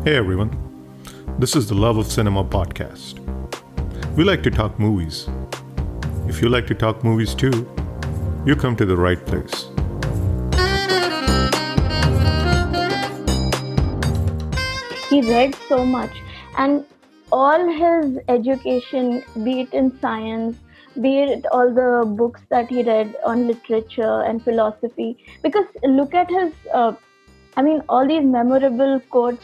Hey everyone, this is the Love of Cinema podcast. We like to talk movies. If you like to talk movies too, you come to the right place. He read so much, and all his education, be it in science, be it all the books that he read on literature and philosophy, because look at his all these memorable quotes,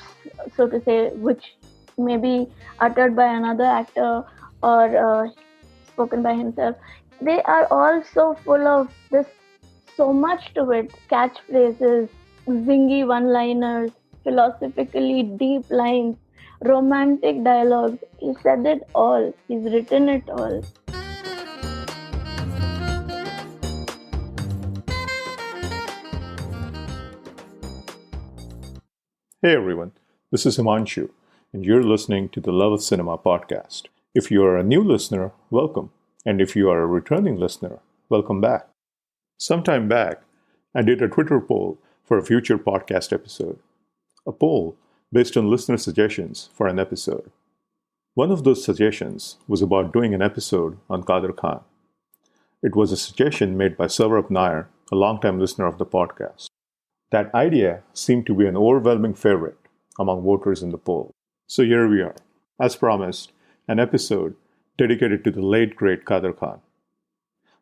so to say, which may be uttered by another actor or spoken by himself, they are all so full of this, so much to it: catchphrases, zingy one liners, philosophically deep lines, romantic dialogues. He said it all, he's written it all. Hey everyone, this is Himanshu, and you're listening to the Love of Cinema podcast. If you are a new listener, welcome. And if you are a returning listener, welcome back. Sometime back, I did a Twitter poll for a future podcast episode. A poll based on listener suggestions for an episode. One of those suggestions was about doing an episode on Kader Khan. It was a suggestion made by Saurabh Nair, a longtime listener of the podcast. That idea seemed to be an overwhelming favorite among voters in the poll. So here we are, as promised, an episode dedicated to the late great Kader Khan.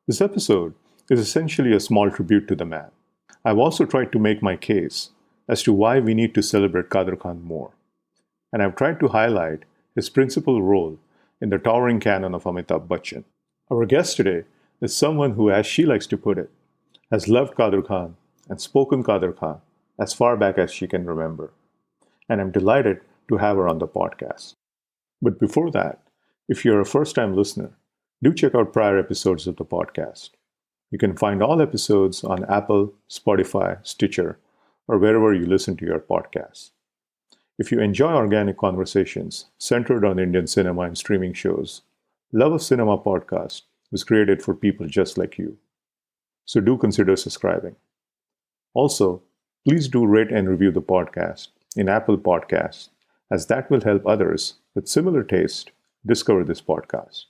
This episode is essentially a small tribute to the man. I've also tried to make my case as to why we need to celebrate Kader Khan more. And I've tried to highlight his principal role in the towering canon of Amitabh Bachchan. Our guest today is someone who, as she likes to put it, has loved Kader Khan and spoken Kader Khan as far back as she can remember. And I'm delighted to have her on the podcast. But before that, if you're a first-time listener, do check out prior episodes of the podcast. You can find all episodes on Apple, Spotify, Stitcher, or wherever you listen to your podcasts. If you enjoy organic conversations centered on Indian cinema and streaming shows, Love of Cinema podcast was created for people just like you. So do consider subscribing. Also, please do rate and review the podcast in Apple Podcasts, as that will help others with similar taste discover this podcast.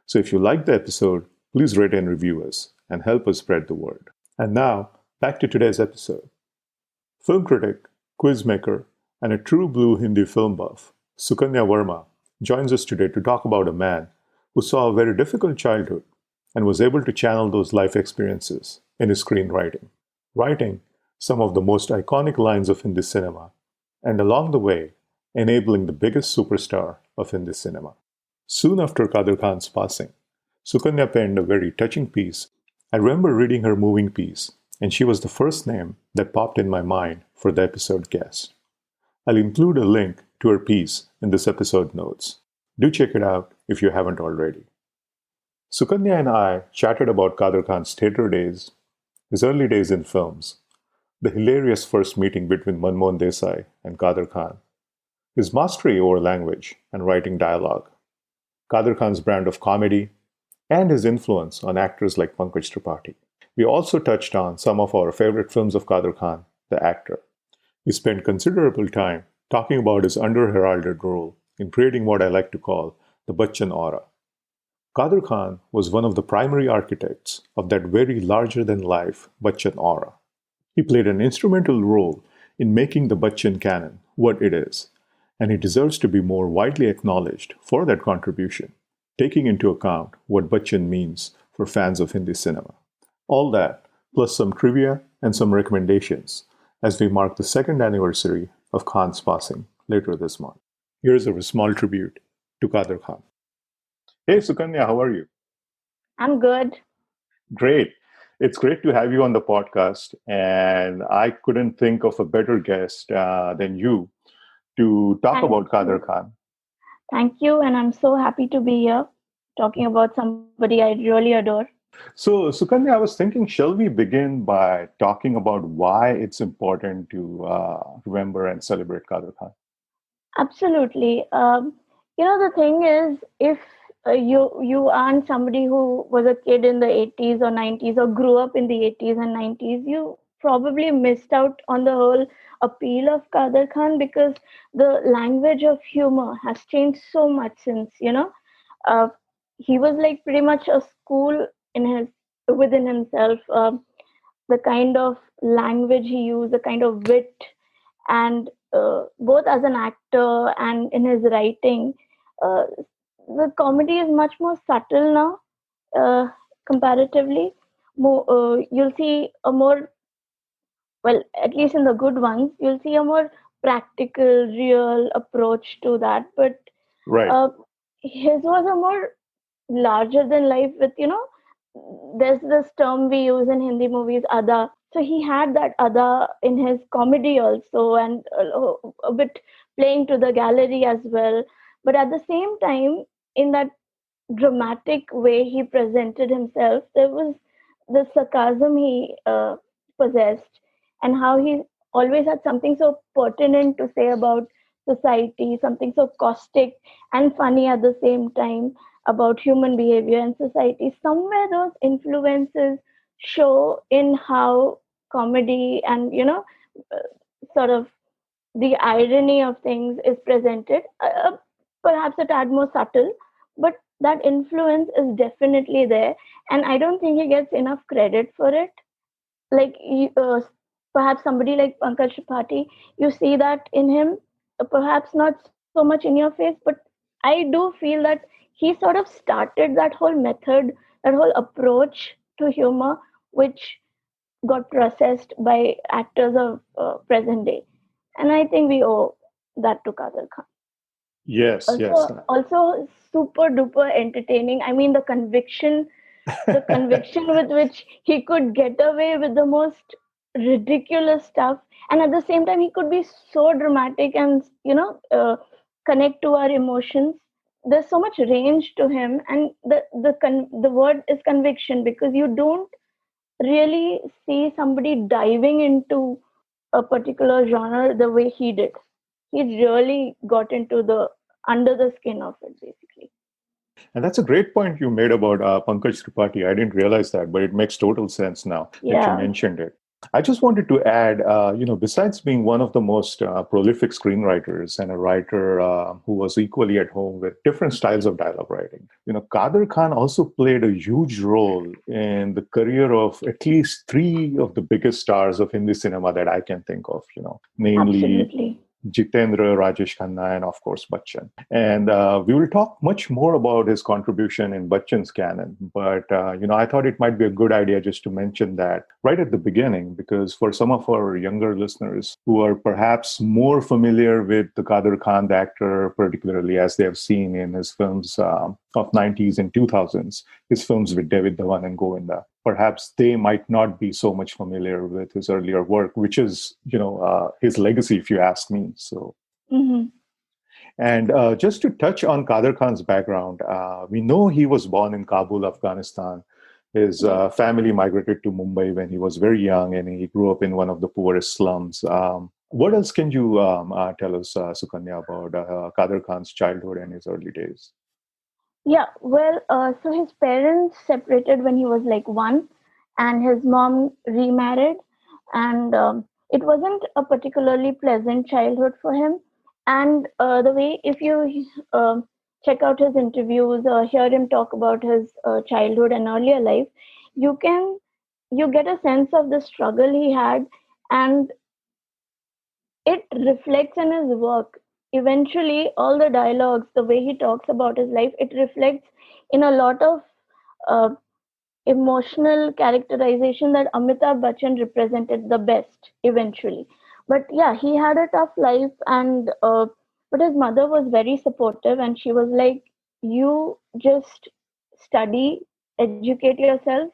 So if you like the episode, please rate and review us and help us spread the word. And now, back to today's episode. Film critic, quizmaker, and a true blue Hindi film buff, Sukanya Verma, joins us today to talk about a man who saw a very difficult childhood and was able to channel those life experiences in his screenwriting, writing some of the most iconic lines of Hindi cinema, and along the way, enabling the biggest superstar of Hindi cinema. Soon after Kader Khan's passing, Sukanya penned a very touching piece. I remember reading her moving piece, and she was the first name that popped in my mind for the episode guest. I'll include a link to her piece in this episode notes. Do check it out if you haven't already. Sukanya and I chatted about Kader Khan's theatre days, his early days in films, the hilarious first meeting between Manmohan Desai and Kader Khan, his mastery over language and writing dialogue, Kader Khan's brand of comedy, and his influence on actors like Pankaj Tripathi. We also touched on some of our favorite films of Kader Khan, the actor. We spent considerable time talking about his under-heralded role in creating what I like to call the Bachchan aura. Kader Khan was one of the primary architects of that very larger-than-life Bachchan aura. He played an instrumental role in making the Bachchan canon what it is, and he deserves to be more widely acknowledged for that contribution, taking into account what Bachchan means for fans of Hindi cinema. All that, plus some trivia and some recommendations, as we mark the second anniversary of Khan's passing later this month. Here's a small tribute to Kader Khan. Hey Sukanya, how are you? I'm good. Great. It's great to have you on the podcast, and I couldn't think of a better guest than you to talk Thank about Kader you. Khan. Thank you, and I'm so happy to be here talking about somebody I really adore. So, Sukanya, I was thinking, shall we begin by talking about why it's important to remember and celebrate Kader Khan? Absolutely. The thing is, if you aren't somebody who was a kid in the 80s or 90s or grew up in the 80s and 90s, you probably missed out on the whole appeal of Kader Khan, because the language of humor has changed so much since, uh, he was like pretty much a school in his within himself. The kind of language he used, the kind of wit, and both as an actor and in his writing, uh, the comedy is much more subtle now, comparatively. You'll see a more, well, at least in the good ones, you'll see a more practical, real approach to that. But Right. uh, his was a more larger than life with, there's this term we use in Hindi movies, ada. So he had that ada in his comedy also, and a bit playing to the gallery as well. But at the same time, in that dramatic way he presented himself, there was the sarcasm he possessed, and how he always had something so pertinent to say about society, something so caustic and funny at the same time about human behavior and society. Somewhere those influences show in how comedy and, uh, sort of the irony of things is presented, perhaps a tad more subtle, but that influence is definitely there, and I don't think he gets enough credit for it. Like perhaps somebody like Pankaj Tripathi, you see that in him, perhaps not so much in your face, but I do feel that he sort of started that whole method, that whole approach to humor, which got processed by actors of present day, and I think we owe that to Kader Khan. Yes, yes. Also super duper entertaining. I mean, the conviction with which he could get away with the most ridiculous stuff, and at the same time he could be so dramatic and, connect to our emotions. There's so much range to him, and the word is conviction, because you don't really see somebody diving into a particular genre the way he did. He really got into the under the skin of it, basically. And that's a great point you made about Pankaj Tripathi. I didn't realize that, but it makes total sense now that you Yeah, mentioned it. I just wanted to add, besides being one of the most prolific screenwriters and a writer who was equally at home with different styles of dialogue writing, Kader Khan also played a huge role in the career of at least three of the biggest stars of Hindi cinema that I can think of, namely absolutely. Jeetendra, Rajesh Khanna, and of course Bachchan. And we will talk much more about his contribution in Bachchan's canon. But I thought it might be a good idea just to mention that right at the beginning, because for some of our younger listeners who are perhaps more familiar with the Kader Khan, the actor, particularly as they have seen in his films of 90s and 2000s, his films with David Dhawan and Govinda, perhaps they might not be so much familiar with his earlier work, which is, his legacy, if you ask me. So, Hmm. and just to touch on Kader Khan's background, we know he was born in Kabul, Afghanistan. His Yes. family migrated to Mumbai when he was very young, and he grew up in one of the poorest slums. What else can you tell us, Sukanya, about Kader Khan's childhood and his early days? Yeah, well, so his parents separated when he was like one, and his mom remarried, and it wasn't a particularly pleasant childhood for him. And the way, if you check out his interviews or hear him talk about his childhood and earlier life, you can you get a sense of the struggle he had, and it reflects in his work. Eventually, all the dialogues, the way he talks about his life, it reflects in a lot of uh, emotional characterization that Amitabh Bachchan represented the best eventually. But yeah, he had a tough life, and but his mother was very supportive, and she was like, "You just study, educate yourself,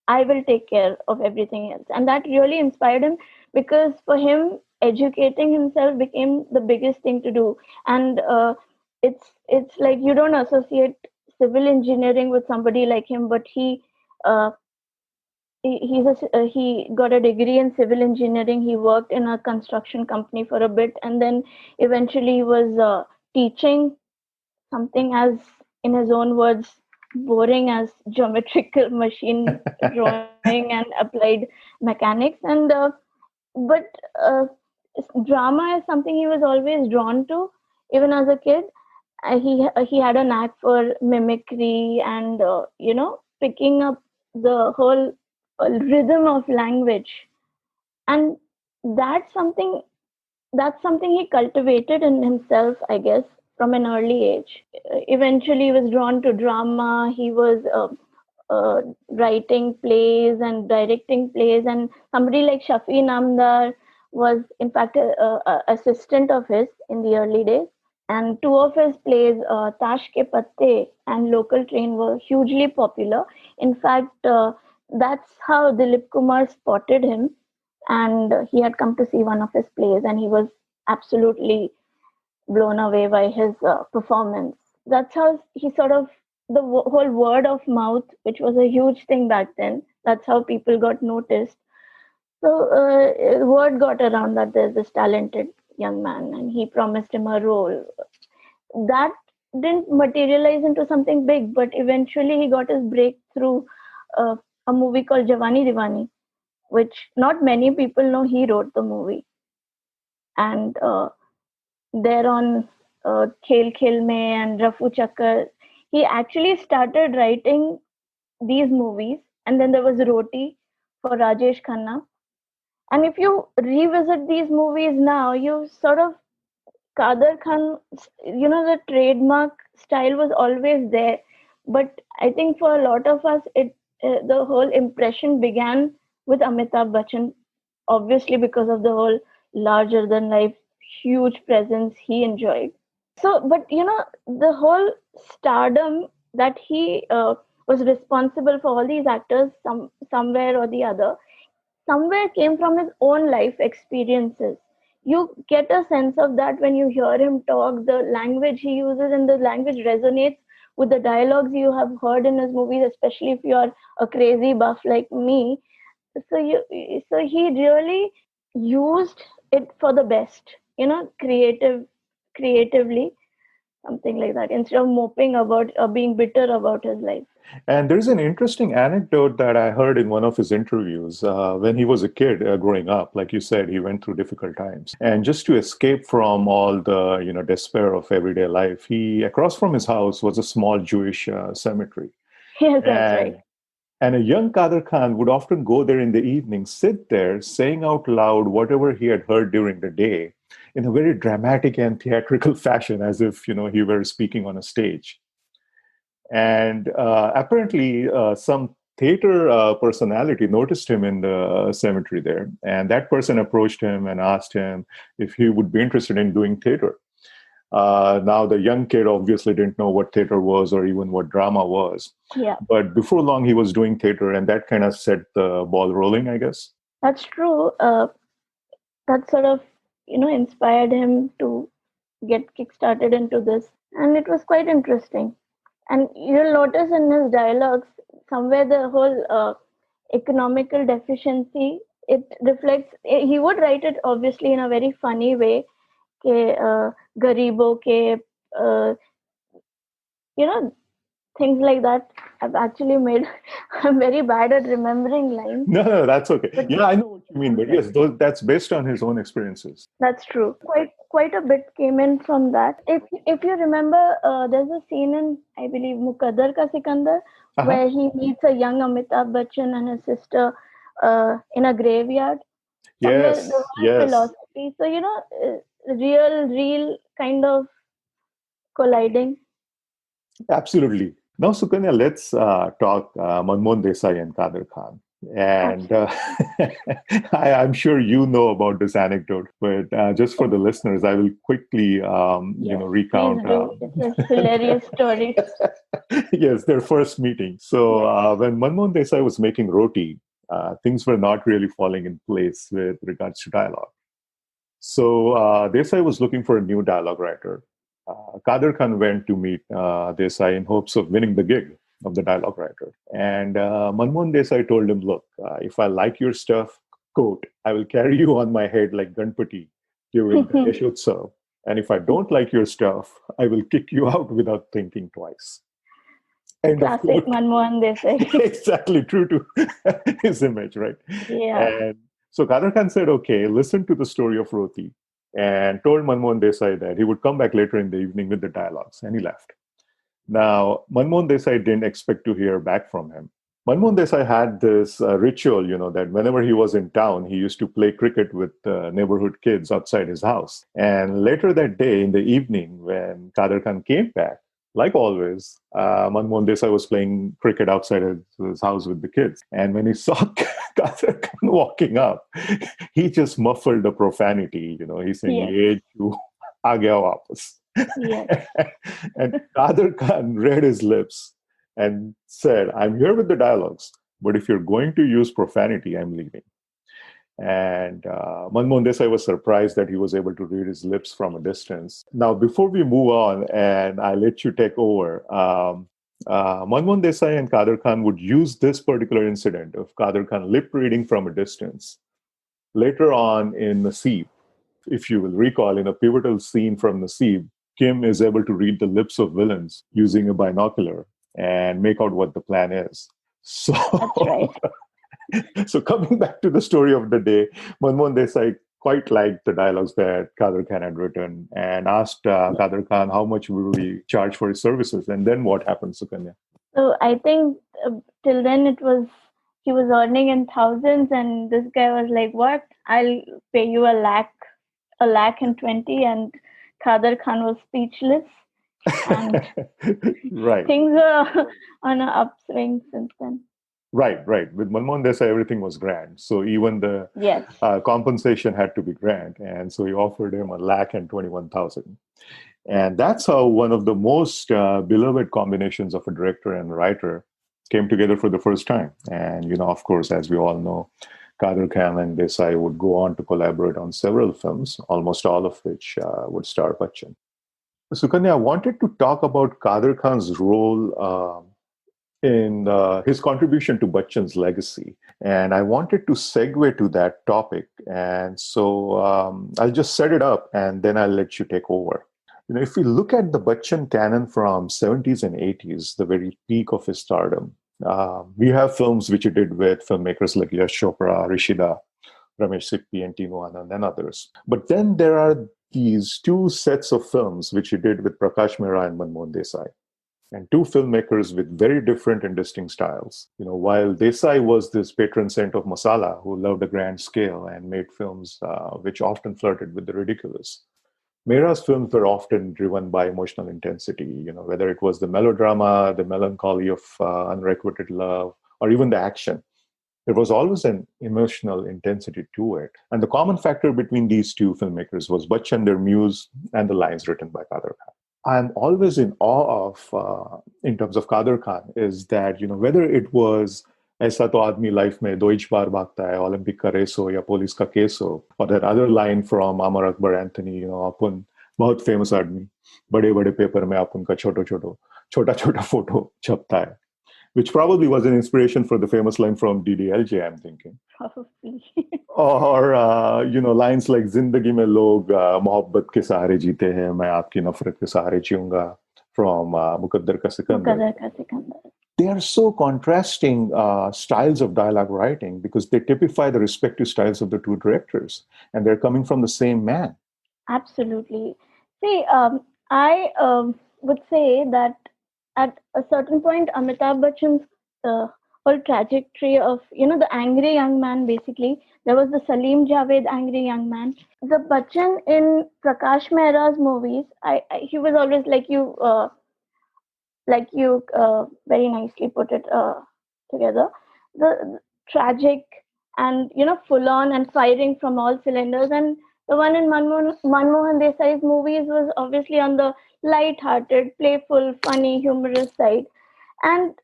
I will take care of everything else." And that really inspired him, because for him, educating himself became the biggest thing to do. And it's like you don't associate civil engineering with somebody like him, but uh, he got a degree in civil engineering. He worked in a construction company for a bit, and then eventually he was teaching something, as in his own words, boring as geometrical machine drawing and applied mechanics. And but uh, drama is something he was always drawn to, even as a kid. He had a knack for mimicry and picking up the whole rhythm of language, and that's something that's something he cultivated in himself, I guess, from an early age. Eventually, he was drawn to drama. He was writing plays and directing plays, and somebody like Shafi Namdar was, in fact, a assistant of his in the early days. And two of his plays, Tash Ke Patte and Local Train, were hugely popular. In fact, that's how Dilip Kumar spotted him, and he had come to see one of his plays, and he was absolutely blown away by his performance. That's how he sort of, the whole word of mouth, which was a huge thing back then. That's how people got noticed. So word got around that there's this talented young man, and he promised him a role. That didn't materialize into something big, but eventually he got his breakthrough. Uh, a movie called Jawani Diwani, which not many people know he wrote the movie. And there on Khel Khel Mein and Rafu Chakkar, he actually started writing these movies. And then there was Roti for Rajesh Khanna. And if you revisit these movies now, you sort of, Kader Khan, the trademark style was always there. But I think for a lot of us, the whole impression began with Amitabh Bachchan, obviously because of the whole larger than life, huge presence he enjoyed. So, but the whole stardom that he was responsible for all these actors, somewhere or the other, somewhere came from his own life experiences. You get a sense of that when you hear him talk, the language he uses, and the language resonates with the dialogues you have heard in his movies, especially if you are a crazy buff like me. So he really used it for the best, creatively, something like that, instead of moping about or being bitter about his life. And there's an interesting anecdote that I heard in one of his interviews. When he was a kid growing up, like you said, he went through difficult times. And just to escape from all the, despair of everyday life, he, across from his house was a small Jewish cemetery. Yes, that's right. And a young Kader Khan would often go there in the evening, sit there, saying out loud whatever he had heard during the day in a very dramatic and theatrical fashion, as if, he were speaking on a stage. And apparently, some theater personality noticed him in the cemetery there. And that person approached him and asked him if he would be interested in doing theater. Now, the young kid obviously didn't know what theater was or even what drama was. Yeah. But before long, he was doing theater, and that kind of set the ball rolling, I guess. That's true. That sort of, inspired him to get kickstarted into this. And it was quite interesting. And you'll notice in his dialogues, somewhere the whole economical deficiency, it reflects, he would write it obviously in a very funny way, ke, garibo ke, uh, things like that. I've actually made, I'm very bad at remembering lines. No, that's okay. But Yeah, I know what you mean, but yes, that's based on his own experiences. that's true. Quite a bit came in from that. If you remember, there's a scene in, I believe, Mukaddar Ka Sikandar, where he meets a young Amitabh Bachchan and his sister in a graveyard. Somewhere Yes, the whole yes, philosophy. So real kind of colliding. absolutely. Now, Sukanya, let's talk Manmohan Desai and Kader Khan. And Absolutely. I'm sure you know about this anecdote, but just for the listeners, I will quickly, Yes, please recount. do. It's a hilarious story. Yes, their first meeting. So Yes. when Manmohan Desai was making Roti, things were not really falling in place with regards to dialogue. So Desai was looking for a new dialogue writer. Kader Khan went to meet Desai in hopes of winning the gig of the dialogue writer. And Manmohan Desai told him, look, if I like your stuff, quote, I will carry you on my head like Ganpati during the Yashotsav. And if I don't like your stuff, I will kick you out without thinking twice. End of Classic quote. Manmohan Desai. Exactly true to his image, right? Yeah. And so Kader Khan said, okay, listen to the story of Roti, and told Manmohan Desai that he would come back later in the evening with the dialogues, and he left. Now, Manmohan Desai didn't expect to hear back from him. Manmohan Desai had this ritual, that whenever he was in town, he used to play cricket with neighborhood kids outside his house. And later that day, in the evening, when Kader Khan came back, like always, Manmohan Desai was playing cricket outside his house with the kids. And when he saw Kader Khan walking up, he just muffled the profanity. He's saying, Yes. "Ye chu, aa gaya wapas." Yes. And Kader Khan read his lips and said, I'm here with the dialogues, but if you're going to use profanity, I'm leaving. And Manmohan Desai was surprised that he was able to read his lips from a distance. Now, before we move on, and I let you take over, Manmohan Desai and Kader Khan would use this particular incident of Kader Khan lip reading from a distance later on in Naseeb. If you will recall, in a pivotal scene from Naseeb, Kim is able to read the lips of villains using a binocular and make out what the plan is. So, That's right. so coming back to the story of the day, Manmohan Desai quite liked the dialogues that Kader Khan had written and asked Kader Khan how much will we charge for his services. And then what happened, Sukanya? So I think till then he was earning in thousands, and this guy was like, "What? I'll pay you a lakh and 20." And Kader Khan was speechless, and Right. things are on an upswing since then. Right, right. With Manmohan Desai, everything was grand. So even the Yes, compensation had to be grand. And so he offered him a lakh and 21,000. And that's how one of the most beloved combinations of a director and writer came together for the first time. And, of course, as we all know, Kader Khan and Desai would go on to collaborate on several films, almost all of which would star Bachchan. Sukanya, I wanted to talk about Kader Khan's role in his contribution to Bachchan's legacy. And I wanted to segue to that topic. And so I'll just set it up and then I'll let you take over. If we look at the Bachchan canon from 70s and 80s, the very peak of his stardom, we have films which he did with filmmakers like Yash Chopra, Rishida, Ramesh Sippy, and Tinu Anand, and others. But then there are these two sets of films which he did with Prakash Mehra and Manmohan Desai, and two filmmakers with very different and distinct styles. While Desai was this patron saint of masala who loved a grand scale and made films which often flirted with the ridiculous, Mehra's films were often driven by emotional intensity, whether it was the melodrama, the melancholy of unrequited love, or even the action. There was always an emotional intensity to it. And the common factor between these two filmmakers was Bachchan, their muse, and the lines written by Kader Khan. I'm always in awe of, in terms of Kader Khan, is that, whether it was ऐसा तो आदमी life में दो ही बार भागता है Olympic का race हो या पुलिस का केस हो or that other line from Amar Akbar Anthony, अपन बहुत फेमस आदमी बड़े बड़े पेपर में अपन का छोटा छोटा फोटो छपता है, which probably was an inspiration for the famous line from DDLJ, I'm thinking. probably. Or, lines like जिंदगी में लोग मोहब्बत के सहारे जीते हैं, मैं आपकी नफरत के सहारे जीऊंगा, from मुकद्दर का Sikandar. Muqaddar Ka Sikandar. They are so contrasting styles of dialogue writing because they typify the respective styles of the two directors, and they're coming from the same man. Absolutely. See, I would say that at a certain point, Amitabh Bachchan's whole trajectory of, the angry young man, basically, there was the Salim Javed angry young man. The Bachchan in Prakash Mehra's movies, he was always like you very nicely put it together, the tragic and, full on and firing from all cylinders. And the one in Manmohan Desai's movies was obviously on the light-hearted, playful, funny, humorous side. And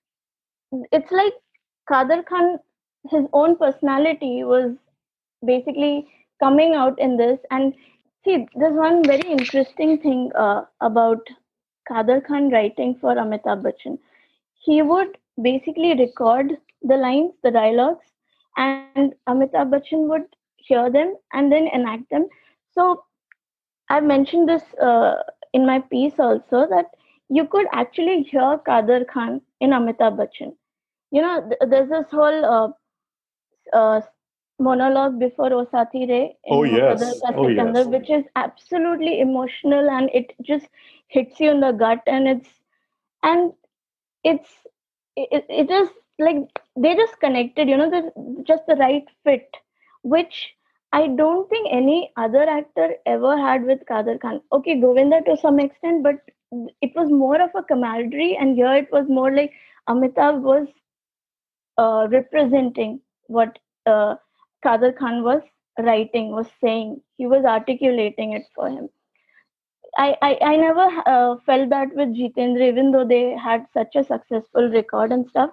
it's like Kader Khan, his own personality was basically coming out in this. And see, there's one very interesting thing about Kader Khan writing for Amitabh Bachchan. He would basically record the lines, the dialogues, and Amitabh Bachchan would hear them and then enact them. So I've mentioned this in my piece also, that you could actually hear Kader Khan in Amitabh Bachchan. There's this whole uh, monologue before O Saathi Re Oh, in Muqaddar yes. Ka Oh, Sikandar, yes. which is absolutely emotional, and it just hits you in the gut, and it's it is like they just connected, just the right fit, which I don't think any other actor ever had with Kader Khan. Okay, Govinda to some extent, but it was more of a camaraderie, and here it was more like Amitabh was representing what Kader Khan was writing, was saying. He was articulating it for him. I never felt that with Jeetendra, even though they had such a successful record and stuff.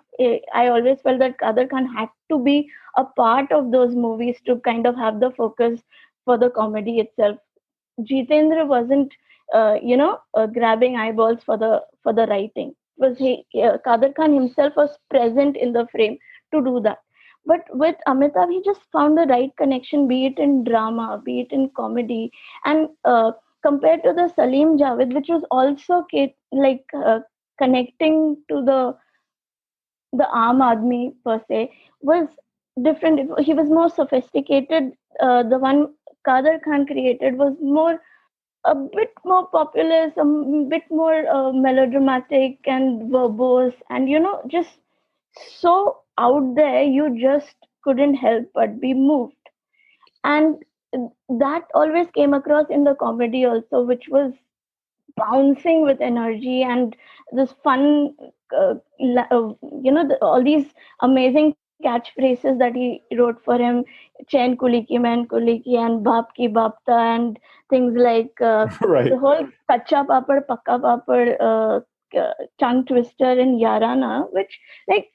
I always felt that Kader Khan had to be a part of those movies to kind of have the focus for the comedy itself. Jitendra wasn't, grabbing eyeballs for the writing. Was he? Kader Khan himself was present in the frame to do that. But with Amitabh, he just found the right connection, be it in drama, be it in comedy, and compared to the Salim Javed, which was also connecting to the Aam Aadmi per se, was different. He was more sophisticated. The one Kader Khan created was a bit more populist, bit more melodramatic and verbose, and just so out there, you just couldn't help but be moved. And that always came across in the comedy also, which was bouncing with energy and this fun, all these amazing catchphrases that he wrote for him, chain kuli ki man kuli ki and baap ki bapta, and things like the Right. whole kacha papad pakka papad tongue twister in Yarana, which like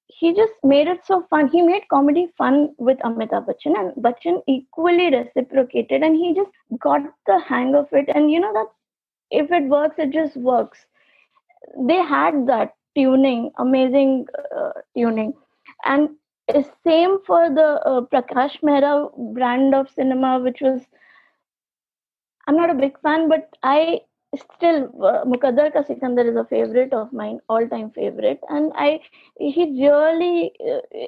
he just made it so fun. He made comedy fun with Amitabh Bachchan, and Bachchan equally reciprocated, and he just got the hang of it. And that if it works, it just works. They had that tuning, amazing tuning, and same for the Prakash Mehra brand of cinema, which was, I'm not a big fan, but I still Mukaddar Ka Sikandar is a favorite of mine, all time favorite, and he really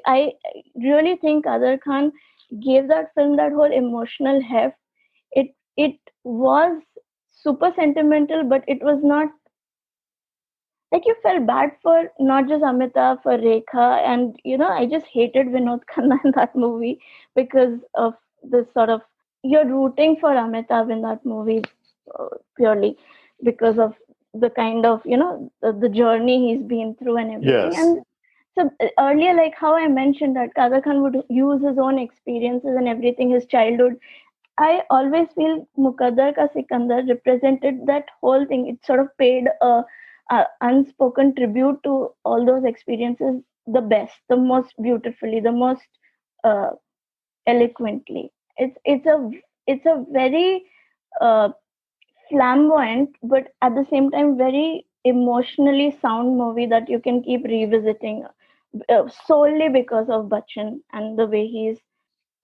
I really think Kader Khan gave that film that whole emotional heft. It was super sentimental, but it was not like you felt bad for not just Amitabh, for Rekha, and I just hated Vinod Khanna in that movie because of this sort of, you're rooting for Amitabh in that movie purely because of the kind of the journey he's been through and everything. Yes. And so earlier, like how I mentioned that Kader Khan would use his own experiences and everything, his childhood. I always feel Mukaddar Ka Sikandar represented that whole thing. It sort of paid a unspoken tribute to all those experiences the best, the most beautifully, the most uh, eloquently. It's a very uh, flamboyant, but at the same time very emotionally sound movie that you can keep revisiting solely because of Bachchan and the way he's,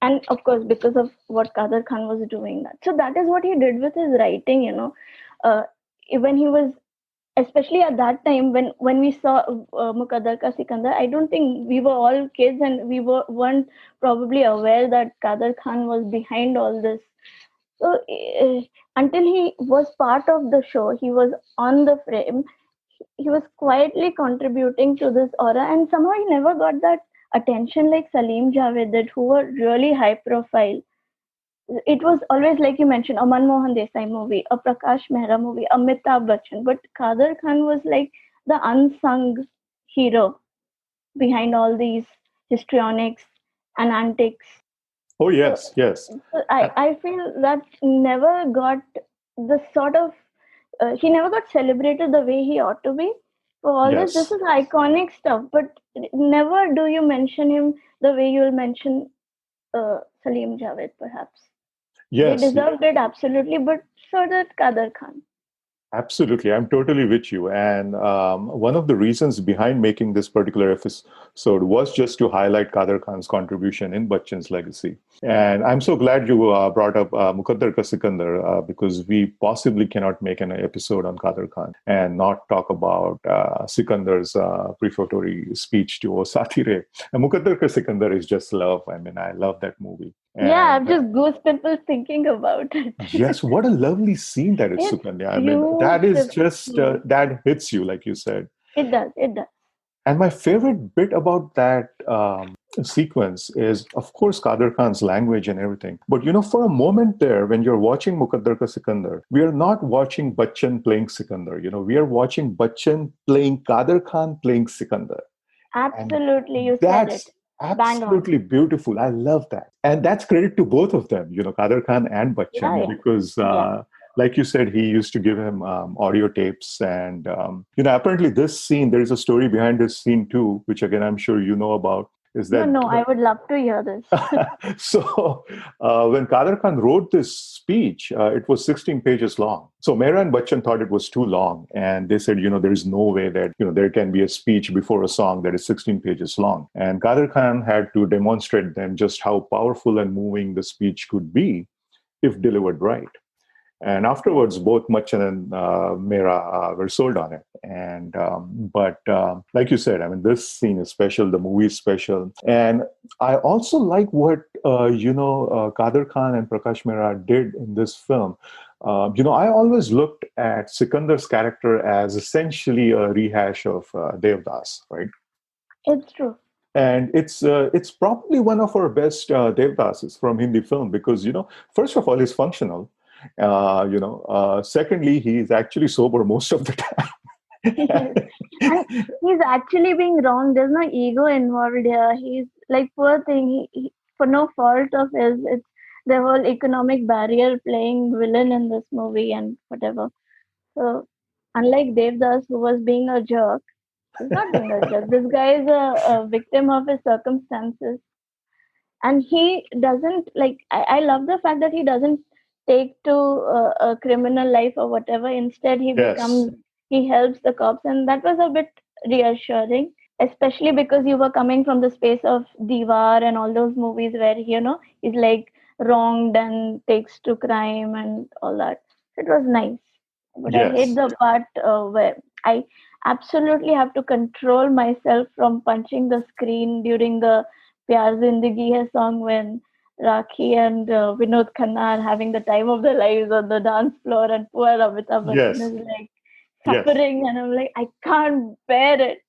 and of course because of what Kader Khan was doing that. So that is what he did with his writing. Uh, when he was, especially at that time when we saw Mukaddar Ka Sikandar, I don't think we were all kids and weren't probably aware that Kader Khan was behind all this. So until he was part of the show, he was on the frame. He was quietly contributing to this aura, and somehow he never got that attention like Salim Javed did, who were really high profile. It was always like you mentioned, a Manmohan Desai movie, a Prakash Mehra movie, Amitabh Bachchan, but Kader Khan was like the unsung hero behind all these histrionics and antics. Oh, So, yes. Yes. I feel that never got the sort of he never got celebrated the way he ought to be for all this. This Yes. is iconic stuff, but never do you mention him the way you'll mention Salim Javed, perhaps. They Yes. deserved it absolutely, but so did Kader Khan. Absolutely. I'm totally with you. And one of the reasons behind making this particular episode was just to highlight Kader Khan's contribution in Bachchan's legacy. And I'm so glad you brought up Muqaddar Ka Sikandar because we possibly cannot make an episode on Kader Khan and not talk about Sikandar's prefatory speech to O Satire. And Muqaddar Ka Sikandar is just love. I mean, I love that movie. Yeah, I've And just goosebumps thinking about it. yes, what a lovely scene that is, It's Sukanya. I mean, that is just, beautiful. that hits you, like you said. It does. It does. And my favorite bit about that sequence is, of course, Kader Khan's language and everything. But, for a moment there, when you're watching Muqaddar Ka Sikandar, we are not watching Bachchan playing Sikandar. We are watching Bachchan playing Kader Khan playing Sikandar. And Absolutely, you said it. that's Bang on. absolutely beautiful. I love that. And that's credit to both of them, Kader Khan and Yeah, Bachchan, yeah, because, yeah. like you said, he used to give him audio tapes. And, apparently this scene, there is a story behind this scene too, which again, I'm sure you know about, is No, that no, I would love to hear this. so when Kader Khan wrote this speech, it was 16 pages long. So Mehra and Bachchan thought it was too long. And they said, there is no way that, there can be a speech before a song that is 16 pages long. And Kader Khan had to demonstrate them just how powerful and moving the speech could be if delivered right. And afterwards, both Bachchan and Mehra were sold on it. And but like you said, I mean, this scene is special. The movie is special, and I also like what Kader Khan and Prakash Mehra did in this film. I always looked at Sikandar's character as essentially a rehash of Devdas, right? It's true. And it's probably one of our best Devdases from Hindi film because first of all, he's functional. Secondly, he's actually sober most of the Yes. time. And he's actually being wrong. There's no ego involved here. He's like poor thing. For no fault of his, it's the whole economic barrier playing villain in this movie and whatever. So unlike Devdas, who was being a jerk, he's not being a jerk. This guy is a victim of his circumstances, and he doesn't like. I love the fact that he doesn't take to a criminal life or whatever. Instead, Yes, he helps the cops, and that was a bit reassuring, especially because you were coming from the space of Diwar and all those movies where he's like wronged and takes to crime and all that. It was nice, but I hate yes, the part where I absolutely have to control myself from punching the screen during the Pyar Zindagi Hai song when Rakhi and Vinod Khanna are having the time of their lives on the dance floor, and poor Amitabh Bachchan yes, is like yes. suffering, and I'm like, I can't bear it.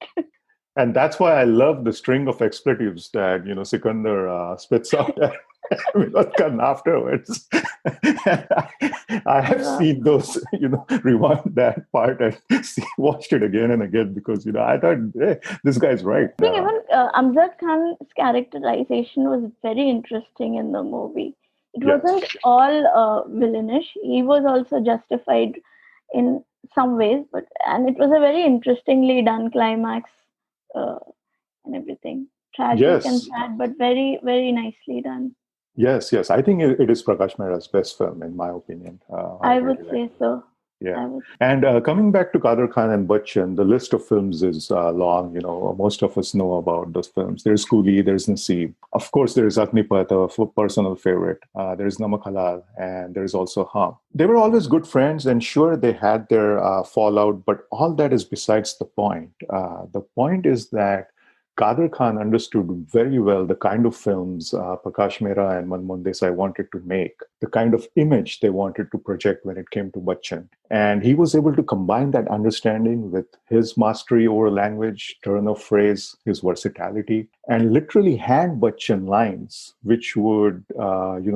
And that's why I love the string of expletives that Sikandar spits out at Vinod Khan afterwards. I have Yeah. seen those, rewind that part and watched it again and again because I thought, hey, this guy's right. I think even Amjad Khan's characterization was very interesting in the movie. It Yes, wasn't all villainish. He was also justified in some ways, and it was a very interestingly done climax uh, and everything. Tragic and yes, sad, but very, very nicely done. yes. I think it is Prakash Mehra's best film, in my opinion. I I really would like. say so. Yeah. I would. And coming back to Kader Khan and Bachchan, the list of films is long. Most of us know about those films. There's Coolie, there's Naseeb. Of course, there's Agnipat, a personal favorite. There's Namak Halal, and there's also Ham. They were always good friends, and sure, they had their fallout, but all that is besides the point. The point is that Kader Khan understood very well the kind of films Prakash Mehra and Manmohan Desai wanted to make, the kind of image they wanted to project when it came to Bachchan. And he was able to combine that understanding with his mastery over language, turn of phrase, his versatility, and literally hand Bachchan lines, which would,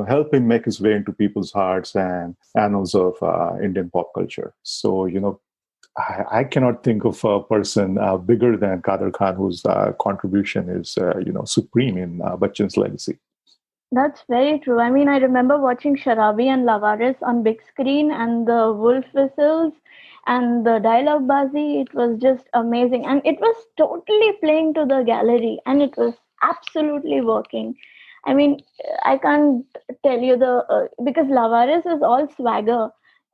help him make his way into people's hearts and annals of Indian pop culture. So, I cannot think of a person bigger than Kader Khan whose contribution is, supreme in Bachchan's legacy. That's very true. I mean, I remember watching Sharabi and Lavaris on big screen and the wolf whistles and the dialogue bazi. It was just amazing. And it was totally playing to the gallery and it was absolutely working. I mean, I can't tell you because Lavaris is all swagger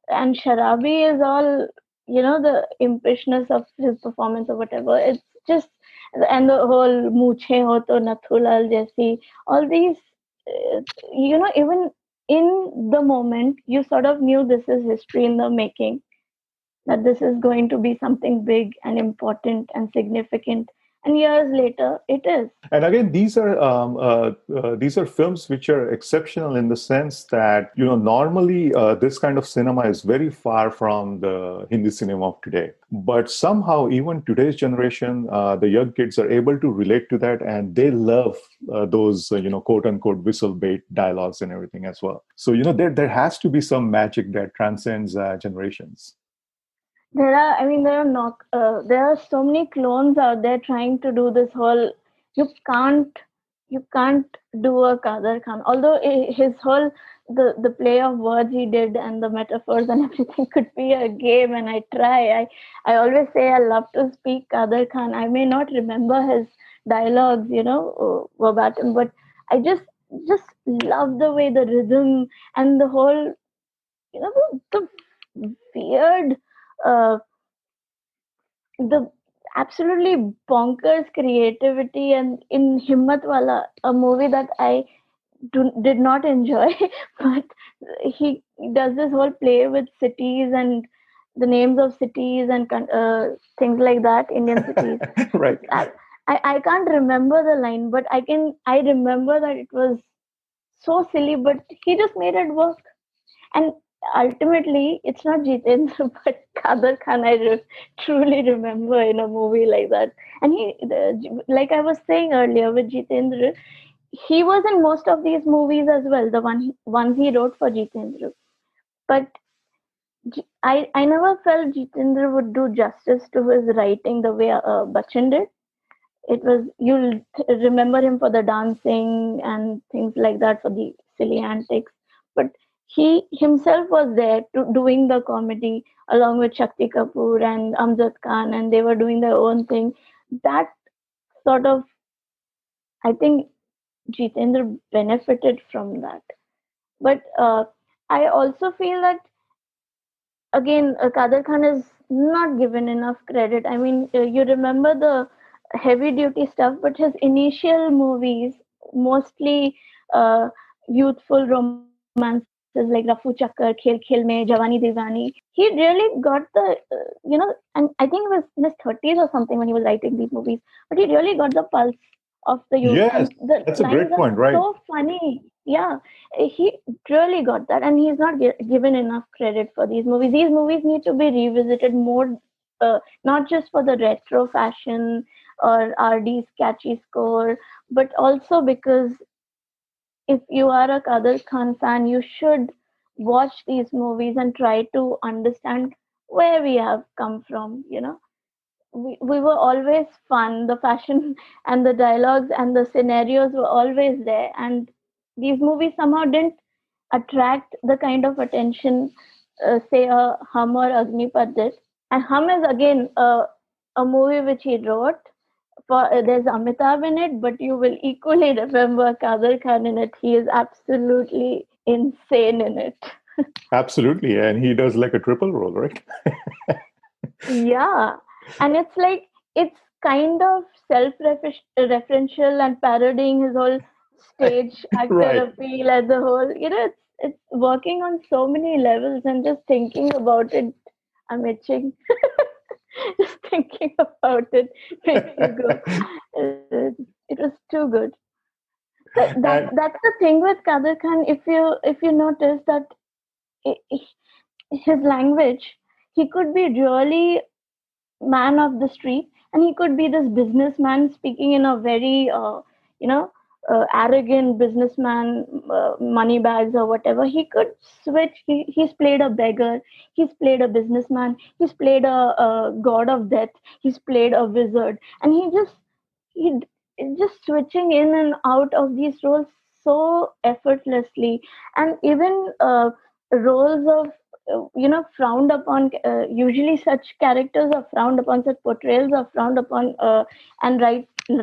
and Sharabi is all. the impressionist of his performance or whatever. It's just, and the whole "Muche ho to Nathulal" Jesse, all these, even in the moment, you sort of knew this is history in the making, that this is going to be something big and important and significant. And years later, it is. And again, these are films which are exceptional in the sense that normally this kind of cinema is very far from the Hindi cinema of today. But somehow, even today's generation, the young kids are able to relate to that, and they love those quote unquote whistle bait dialogues and everything as well. So there has to be some magic that transcends generations. There are so many clones out there trying to do this whole. You can't, you can't do a Kader Khan. Although his whole the play of words he did and the metaphors and everything could be a game, and I try. I always say I love to speak Kader Khan. I may not remember his dialogues, verbatim, but I just love the way the rhythm and the whole, the weird. Uh, the absolutely bonkers creativity, and in Himmatwala, a movie that I did not enjoy, but he does this whole play with cities and the names of cities and things like that, Indian cities. Right. I can't remember the line, but I remember that it was so silly, but he just made it work. And ultimately, it's not Jitendra, but Kader Khan. Truly remember in a movie like that. And like I was saying earlier with Jitendra, he was in most of these movies as well. The ones he wrote for Jitendra. But I never felt Jitendra would do justice to his writing the way Bachchan did. It was, you'll remember him for the dancing and things like that, for the silly antics, but he himself was there doing the comedy along with Shakti Kapoor and Amjad Khan, and they were doing their own thing. That sort of, I think Jitendra benefited from that. But I also feel that, again, Kader Khan is not given enough credit. I mean, you remember the heavy duty stuff, but his initial movies, mostly youthful romances like Rafu Chakkar, Khel Khel Mein, Jawani Diwani, he really got and I think it was in his 30s or something when he was writing these movies, but he really got the pulse of the youth, Yes, and the that's a lines great are point, right? so funny. Yeah, he really got that, and he's not given enough credit for these movies. These movies need to be revisited more, not just for the retro fashion or RD's catchy score, but also because if you are a Kader Khan fan, you should watch these movies and try to understand where we have come from. We were always fun. The fashion and the dialogues and the scenarios were always there. And these movies somehow didn't attract the kind of attention, say, a Hum or Agnipat did. And Hum is again a movie which he wrote. There's Amitabh in it, but you will equally remember Kader Khan in it. He is absolutely insane in it. Absolutely, and he does like a triple role, right? Yeah, and it's like it's kind of self-referential and parodying his whole stage actor Right. appeal as a whole. It's working on so many levels, and just thinking about it, I'm itching. Just thinking about it makes you go. It was too good. And That's the thing with Kader Khan. If you notice that i- i- his language, he could be really man of the street, and he could be this businessman speaking in a very you know arrogant businessman, money bags or whatever. He could switch. He's played a beggar, he's played a businessman, he's played a god of death, he's played a wizard, and he just switching in and out of these roles so effortlessly. And even roles of frowned upon, usually such characters are frowned upon, such portrayals are frowned upon, and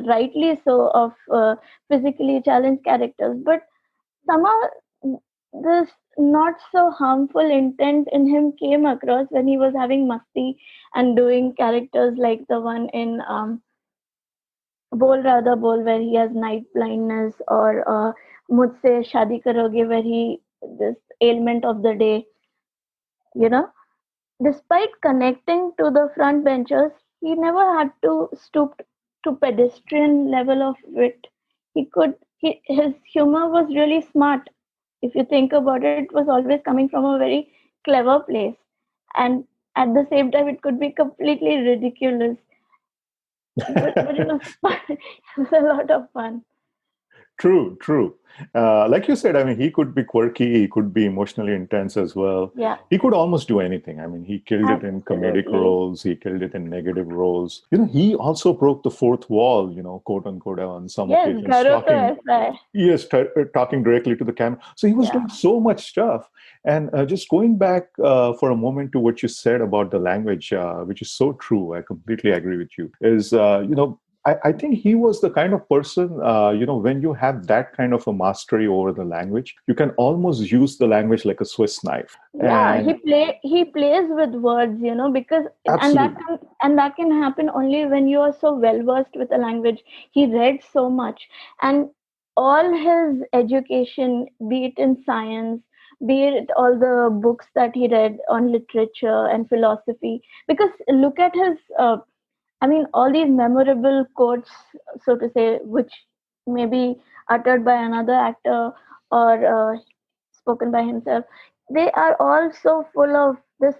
rightly so, of physically challenged characters, but somehow this not so harmful intent in him came across when he was having masti and doing characters like the one in Bol Radha Bol, where he has night blindness, or Mujhse Shadi Karoge, where he this ailment of the day, you know. Despite connecting to the front benchers, he never had to stoop to pedestrian level of wit. His humor was really smart. If you think about it, it was always coming from a very clever place. And at the same time, it could be completely ridiculous. But it was fun. It was a lot of fun. True, true. Like you said, I mean, he could be quirky, he could be emotionally intense as well. Yeah, He could almost do anything. I mean, he killed it in comedic absolutely. roles, he killed it in negative roles. He also broke the fourth wall, quote unquote, on some Yes, occasions, Garo to aisa hai. yes, talking directly to the camera. So he was Yeah, doing so much stuff. And just going back for a moment to what you said about the language, which is so true, I completely agree with you, is, I think he was the kind of person, when you have that kind of a mastery over the language, you can almost use the language like a Swiss knife. yeah. And He plays with words, because absolutely. and that can happen only when you are so well versed with a language. He read so much, and all his education, be it in science, be it all the books that he read on literature and philosophy. Because look at his I mean, all these memorable quotes, so to say, which may be uttered by another actor or spoken by himself, they are all so full of this,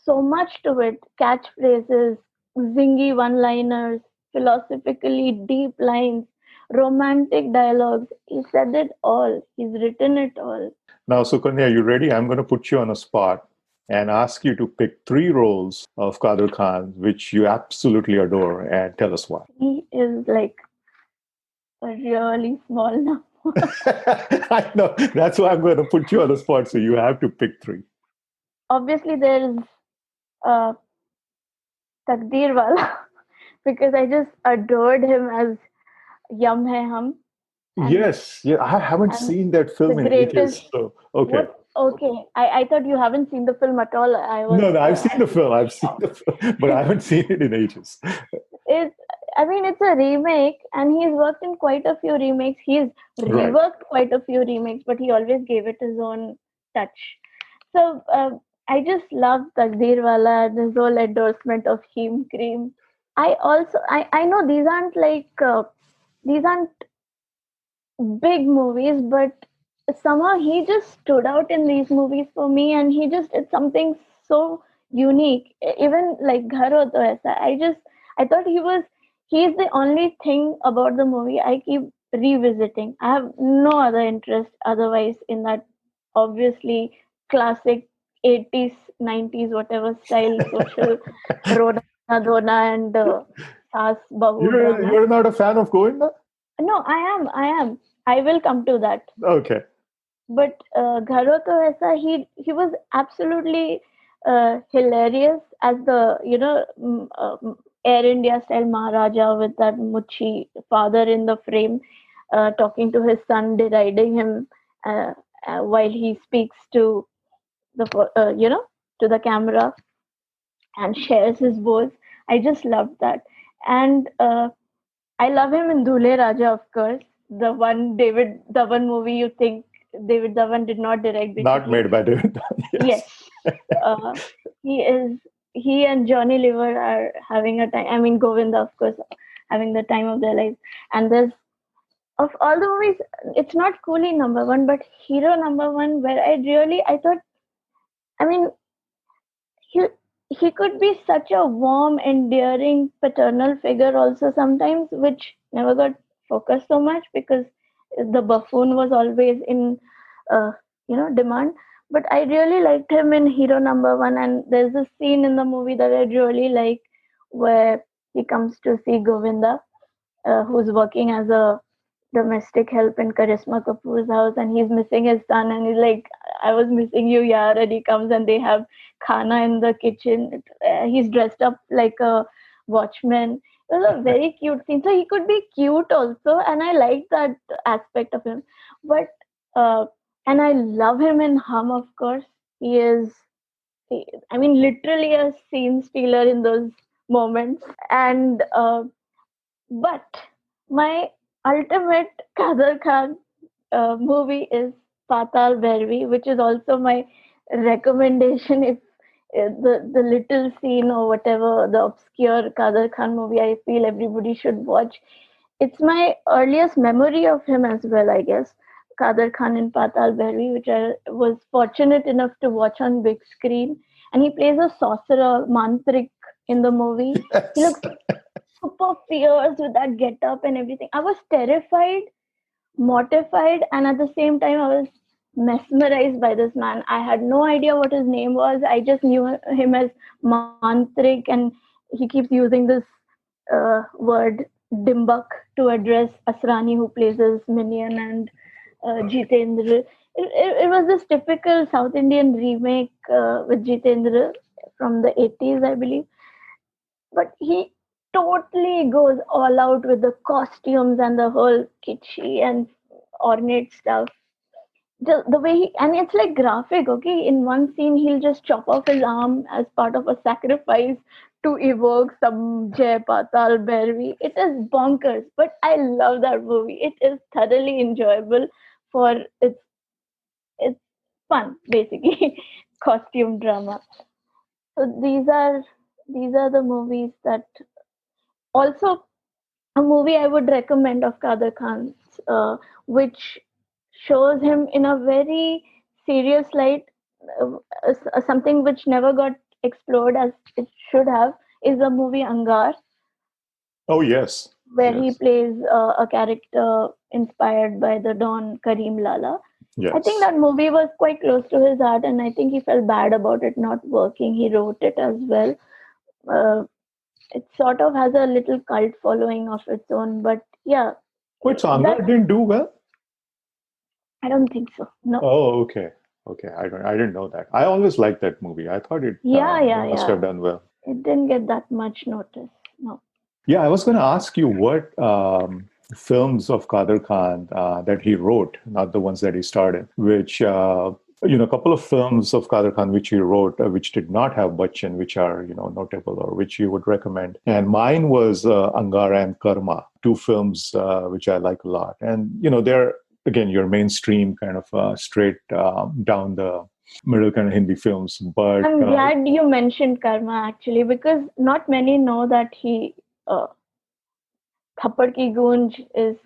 so much to it: catchphrases, zingy one liners, philosophically deep lines, romantic dialogues. He said it all, he's written it all. Now, Sukanya, you ready? I'm going to put you on a spot and ask you to pick three roles of Kader Khan, which you absolutely adore, and tell us why. He is like a really small number. I know. That's why I'm going to put you on the spot. So you have to pick three. Obviously, there is uh, Taqdeerwala because I just adored him as Yum Hai Hum, and Yes. Yeah. I haven't and seen that the film in greatest. ages. So, okay. What? Okay, I thought you haven't seen the film at all. I was. No, no, I've seen the film. I've seen the film, but I haven't seen it in ages. It. I mean, it's a remake, and he's worked in quite a few remakes. He's Right. reworked quite a few remakes, but he always gave it his own touch. So I just love Taqdeerwala and his whole endorsement of Heem Cream. I know these aren't big movies, but somehow he just stood out in these movies for me, and he just did something so unique. Even like Ghar Ho To Aisa, I thought he's the only thing about the movie I keep revisiting. I have no other interest otherwise in that obviously classic 80s 90s whatever style social Rona Dona and Saas Bahu drama. You're not a fan of Govinda? No, I am. I will come to that. Okay. But Ghar Ho To Aisa, he was absolutely hilarious as the Air India style Maharaja with that Muchi father in the frame, talking to his son, deriding him uh, while he speaks to to the camera and shares his woes. I just loved that, and I love him in Dhule Raja, of course. The one David Dhawan movie you think David Dhawan did not direct because Not made by David. yes, Yes. uh, he is. He and Johnny Lever are having a time. I mean, Govinda, of course, having the time of their lives. And there's of all the movies, it's not Coolie number one, but Hero number one, where I thought, I mean, he he could be such a warm, endearing paternal figure also sometimes, which never got focused so much because the buffoon was always in uh, demand. But I really liked him in Hero Number One, and there's a scene in the movie that I really like where he comes to see Govinda, who's working as a domestic help in Karisma Kapoor's house, and he's missing his son, and he's like, "I was missing you, yaar." And he comes, and they have khana in the kitchen. He's dressed up like a watchman. It was a very cute scene. So he could be cute also, and I like that aspect of him. But uh, And I love him in Hum, of course. He is, I mean, literally a scene stealer in those moments. And but my ultimate Kader Khan movie is Patal Bhairavi, which is also my recommendation. If the little scene or whatever, the obscure Kader Khan movie, I feel everybody should watch. It's my earliest memory of him as well, I guess. Kader Khan in Patal Bhairavi, which I was fortunate enough to watch on big screen. And he plays a sorcerer, Mantrik, in the movie. He Yes. looks super fierce with that get up and everything. I was terrified, mortified, and at the same time, I was mesmerized by this man. I had no idea what his name was. I just knew him as Mantrik, and he keeps using this word Dimbak to address Asrani, who plays his minion, and Jeetendra. It was this typical South Indian remake with Jeetendra from the 80s, I believe. But he totally goes all out with the costumes and the whole kitschy and ornate stuff. The way he, and it's like graphic, okay? In one scene, he'll just chop off his arm as part of a sacrifice to evoke some Jay Patal Bhairavi. It is bonkers, but I love that movie. It is thoroughly enjoyable for it's fun, basically. Costume drama. So these are the movies that also a movie I would recommend of Kader Khan's, which shows him in a very serious light, something which never got explored as it should have, is the movie Angar, Oh, yes. where he Yes. plays a character inspired by the Don Kareem Lala. I think Yes. that movie was quite close to his heart, and I think he felt bad about it not working. He wrote it as well. Uh, it sort of has a little cult following of its own, but yeah, Wait, so Angar that didn't do well? I don't think so. No. Oh, okay. Okay. I didn't know that. I always liked that movie. I thought Yeah, it yeah, must have yeah. done well. It didn't get that much notice. No. Yeah, I was going to ask you what films of Kader Khan that he wrote, not the ones that he starred in, which, a couple of films of Kader Khan which he wrote, which did not have Bachchan, which are, notable or which you would recommend. And mine was Angara and Karma, two films which I like a lot. And, they're, again, your mainstream kind of straight down the middle kind of Hindi films. But I'm glad you mentioned Karma actually, because not many know that he, uh, Thappad Ki Goonj is,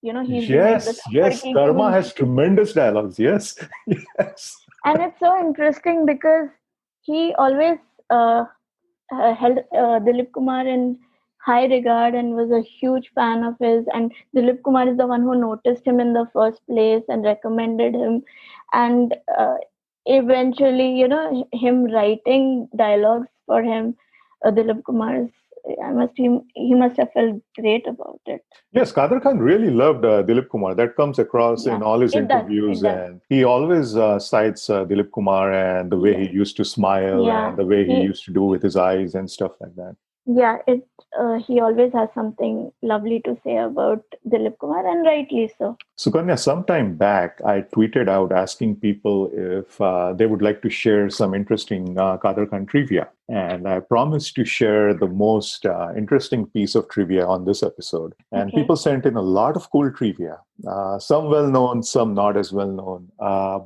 he's remade the yes, Thappad yes, Ki Karma Goonj. has tremendous dialogues. Yes, yes. And it's so interesting because he always uh, held Dilip Kumar in high regard and was a huge fan of his. And Dilip Kumar is the one who noticed him in the first place and recommended him. And eventually, him writing dialogues for him, Dilip Kumar's. He must have felt great about it. Yes, Kader Khan really loved Dilip Kumar. That comes across in Yeah, all his it does. interviews, It does. and he always cites Dilip Kumar and the way he Yes. used to smile and Yeah. the way he He used to do with his eyes and stuff like that. Yeah, it. He always has something lovely to say about Dilip Kumar, and rightly so. Sukanya, sometime back, I tweeted out asking people if they would like to share some interesting Kader Khan trivia. And I promised to share the most interesting piece of trivia on this episode. And Okay. people sent in a lot of cool trivia, some well known, some not as well known.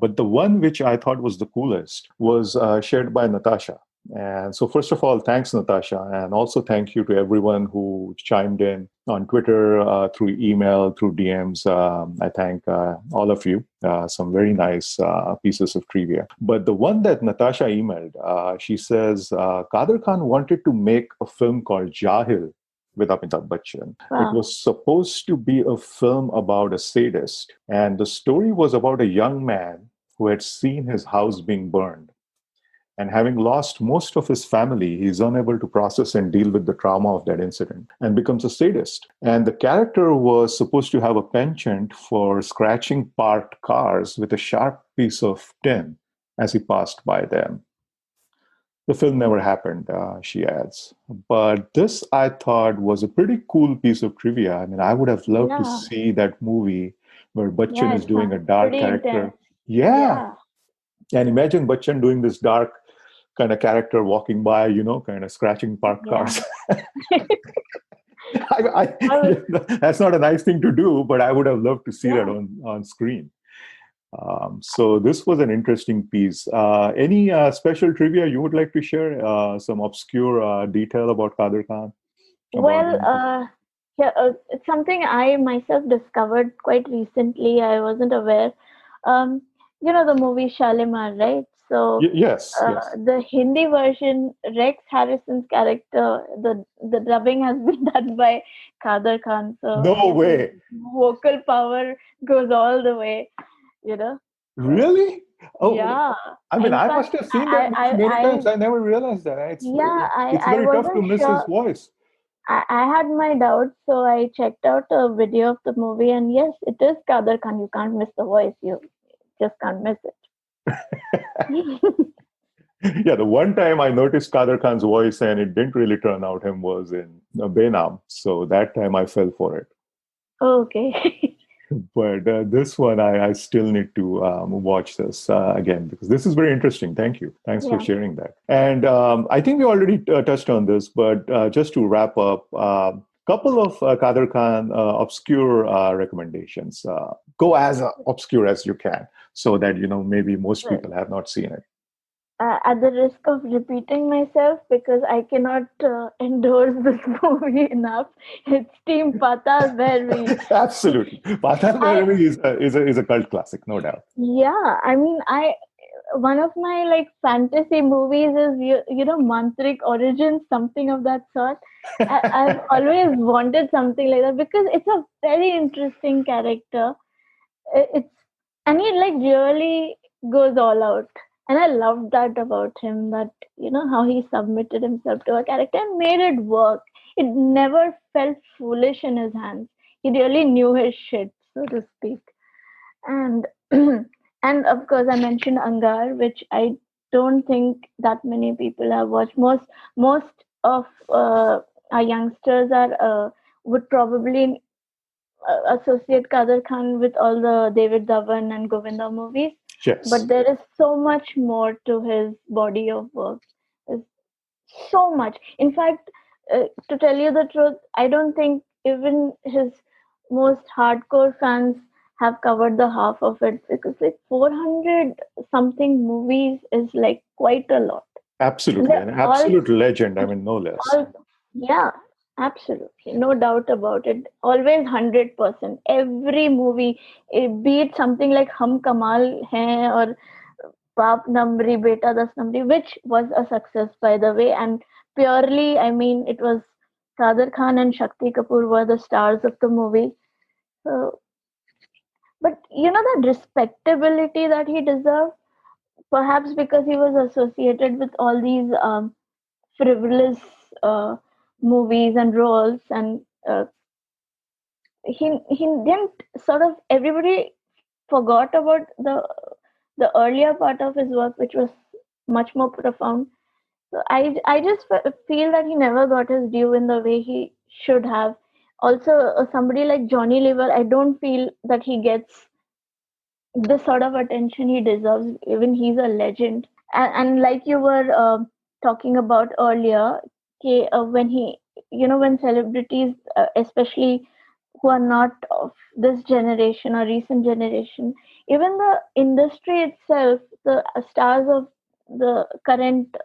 But the one which I thought was the coolest was shared by Natasha. And so, first of all, thanks, Natasha. And also, thank you to everyone who chimed in on Twitter, through email, through DMs. I thank all of you. Some very nice pieces of trivia. But the one that Natasha emailed, she says, Kader Khan wanted to make a film called Jahil with Amitabh Bachchan. It Wow. was supposed to be a film about a sadist. And the story was about a young man who had seen his house being burned. And having lost most of his family, he's unable to process and deal with the trauma of that incident and becomes a sadist. And the character was supposed to have a penchant for scratching parked cars with a sharp piece of tin as he passed by them. The film never happened, she adds. But this, I thought, was a pretty cool piece of trivia. I mean, I would have loved to Yeah. see that movie where Bachchan Yeah. is It doing sounds a dark pretty character. intense. Yeah. Yeah, And imagine Bachchan doing this dark kind of character walking by, kind of scratching parked yeah. cars. I, I was, that's not a nice thing to do, but I would have loved to see that yeah. on screen. So this was an interesting piece. Any special trivia you would like to share? Some obscure detail about Kader Khan? About Well, yeah, it's something I myself discovered quite recently. I wasn't aware. Um, the movie Shalimar, right? So, Yes, yes. the Hindi version, Rex Harrison's character, the dubbing has been done by Kader Khan. So I No guess his way. vocal power goes all the way. You know. So Really? Oh, yeah. I mean, In I fact, must have seen that movie many times. I never realized that. yeah, It's I very tough to wasn't miss his sure. voice. I had my doubts, so I checked out a video of the movie, and yes, it is Kader Khan. You can't miss the voice. You just can't miss it. Yeah, the one time I noticed Kader Khan's voice and it didn't really turn out him was in Benam. So that time I fell for it. Okay. But this one, I still need to watch this again because this is very interesting. Thank you. Thanks for Yeah. sharing that. And I think we already touched on this, but just to wrap up, couple of Kader Khan obscure recommendations. Go as obscure as you can, so that maybe most Well, people have not seen it. at the risk of repeating myself, because I cannot endorse this movie enough, it's Team Patal Bhairavi. Absolutely, Patal I Bhairavi is a cult classic, no doubt. Yeah, I mean, I one of my like fantasy movies is Mantrik Origins, something of that sort. I've always wanted something like that because it's a very interesting character. It's and he like really goes all out, and I loved that about him. That how he submitted himself to a character and made it work. It never felt foolish in his hands. He really knew his shit, so to speak. And and of course I mentioned Angar, which I don't think that many people have watched. Most of our youngsters are would probably associate Kader Khan with all the David Dhawan and Govinda movies, but Yes, there is so much more to his body of work. There's so much. In fact, to tell you the truth, I don't think even his most hardcore fans have covered the half of it, because like 400 something movies is like quite a lot. And absolutely, they're an absolute legend. I mean, no less. all, yeah, absolutely. No doubt about it. Always 100%. Every movie, be it something like Hum Kamal Hai or Baap Namri Beta Das Namri, which was a success, by the way, and purely, I mean, it was Kader Khan and Shakti Kapoor were the stars of the movie. So, but that respectability that he deserved, perhaps because he was associated with all these frivolous uh, movies and roles, and he didn't sort of everybody forgot about the earlier part of his work, which was much more profound. So I just feel that he never got his due in the way he should have. Also, somebody like Johnny Lever, I don't feel that he gets the sort of attention he deserves. Even he's a legend. And like you were talking about earlier, when when celebrities, especially who are not of this generation or recent generation, even the industry itself, the stars of the current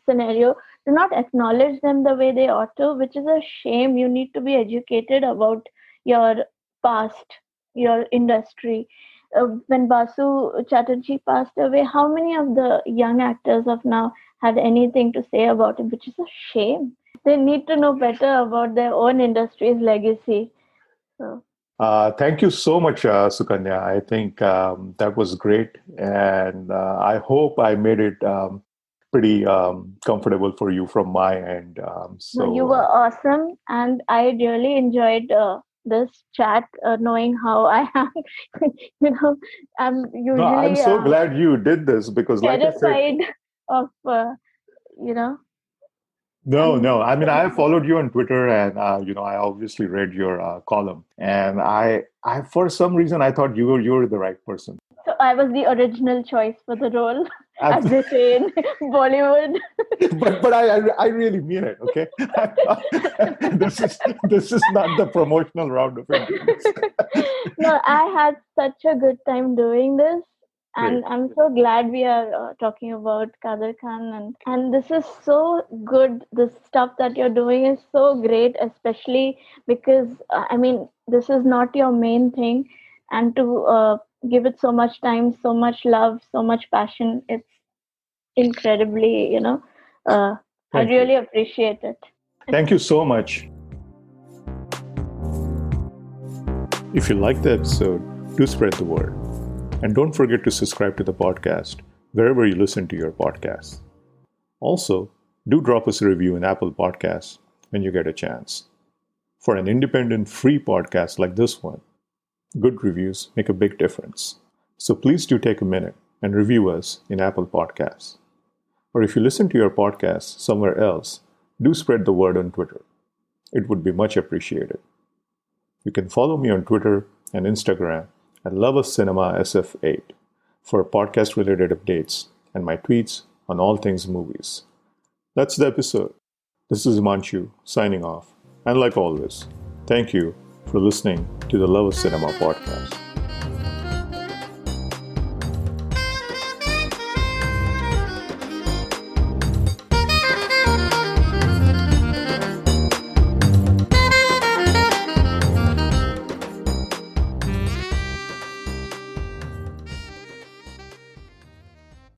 scenario, do not acknowledge them the way they ought to, which is a shame. You need to be educated about your past, your industry. When Basu Chatterjee passed away, how many of the young actors of now had anything to say about it, which is a shame. They need to know better about their own industry's legacy. So, Thank you so much, Sukanya. I think that was great, and I hope I made it pretty comfortable for you from my end. no, you were awesome, and I really enjoyed this chat, knowing how I am. you know, I'm No, I'm usually so glad you did this because, like I said, terrified of, you know, no, I'm no. I mean, I terrified. followed you on Twitter, and I obviously read your column, and I, for some reason, I thought you were the right person. So I was the original choice for the role, as Ab- they say in Bollywood. but I really mean it. Okay, this is not the promotional round of interviews. No, I had such a good time doing this, Great. and I'm so glad we are talking about Kader Khan, and this is so good. The stuff that you're doing is so great, especially because I mean this is not your main thing, and to give it so much time, so much love, so much passion, it's incredibly, I Thank you. really appreciate it. Thank you so much. If you liked the episode, do spread the word. And don't forget to subscribe to the podcast wherever you listen to your podcasts. Also, do drop us a review in Apple Podcasts when you get a chance. For an independent, free podcast like this one, good reviews make a big difference. So please do take a minute and review us in Apple Podcasts. Or if you listen to your podcast somewhere else, do spread the word on Twitter. It would be much appreciated. You can follow me on Twitter and Instagram at LoveOfCinemaSF8 for podcast-related updates and my tweets on all things movies. That's the episode. This is Himanshu signing off. And like always, thank you for listening to the Love of Cinema podcast.